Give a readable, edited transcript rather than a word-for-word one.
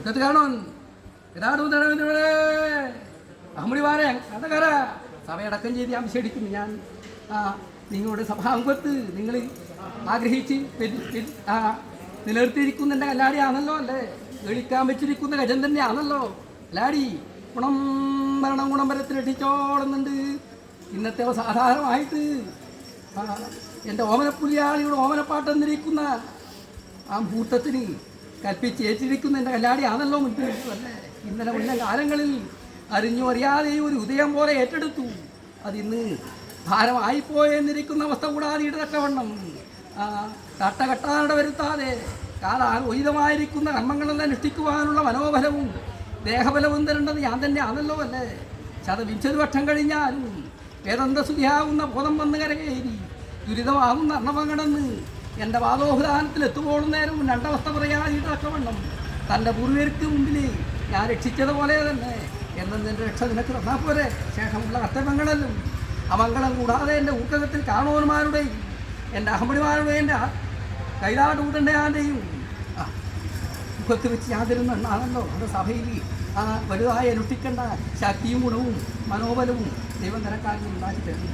Kita kanon, kita adu tanam itu le. Amri bareng, kata kara. Sampai ada kan jadi am sedikit menyan. നിങ്ങളുടെ സഭാംഗത്ത് നിങ്ങൾ ആഗ്രഹിച്ച് നിലനിർത്തിയിരിക്കുന്ന എൻ്റെ കല്ലാടിയാണല്ലോ അല്ലേ, വിളിക്കാൻ വെച്ചിരിക്കുന്ന ഗജൻ തന്നെയാണല്ലോ ലാടി. ഗുണം മരണം ഗുണംബരത്തിൽ ഇടിച്ചോടുന്നുണ്ട്. ഇന്നത്തെ സാധാരണമായിട്ട് എൻ്റെ ഓമനപ്പുലിയാളിയുടെ ഓമനപ്പാട്ടെന്നിരിക്കുന്ന ആ ഭൂത്തത്തിന് കൽപ്പിച്ച് ഏറ്റിരിക്കുന്ന എൻ്റെ കല്ലാടിയാണല്ലോ മുൻപിൽ അല്ലേ. ഇന്നലെ മുന്ന കാലങ്ങളിൽ അറിഞ്ഞു അറിയാതെ ഒരു ഉദയം പോലെ ഏറ്റെടുത്തു. അതിന്ന് ഭാരമായിപ്പോയെന്നിരിക്കുന്ന അവസ്ഥ കൂടാതെ ഇടതക്കവണ്ണം തട്ടകെട്ടാതെ വരുത്താതെ ഉചിതമായിരിക്കുന്ന കർമ്മങ്ങളെല്ലാം അനുഷ്ഠിക്കുവാനുള്ള മനോബലവും ദേഹബലവും തരേണ്ടത് ഞാൻ തന്നെ ആണല്ലോ അല്ലേ. 150 വർഷം കഴിഞ്ഞാലും വേദന്തസ്തുതിയാവുന്ന ബോധം വന്ന് കരകയറി ദുരിതമാകുന്ന അർണവം കടന്ന് എൻ്റെ വാദോഹദാനത്തിൽ എത്തുപോളും നേരം രണ്ടവസ്ഥ പറയാതെ ഇടതക്കവണ്ണം തൻ്റെ പൂർവ്വർക്ക് മുമ്പിൽ ഞാൻ രക്ഷിച്ചതുപോലെ തന്നെ എന്നെൻ്റെ രക്ഷ നിനക്ക് തന്നാൽ പോരെ. ശേഷമുള്ള കർത്തവ്യങ്ങളെല്ലാം അമംഗളം കൂടാതെ എൻ്റെ ഊക്കകത്തിൽ കാണുവന്മാരുടെയും എൻ്റെ അഹമ്മടിമാരുടെയും എൻ്റെ കൈതാട്ടൂട്ടൻ്റെ ആൻ്റെയും മുഖത്ത് വെച്ച് ഞാൻ തരുന്നുണ്ടാണല്ലോ. അത് സഭയിൽ വലുതായി അനുഷ്ഠിക്കേണ്ട ശക്തിയും ഗുണവും മനോബലവും ദൈവം നിനക്കാക്കി ഉണ്ടാക്കി തരുന്നു.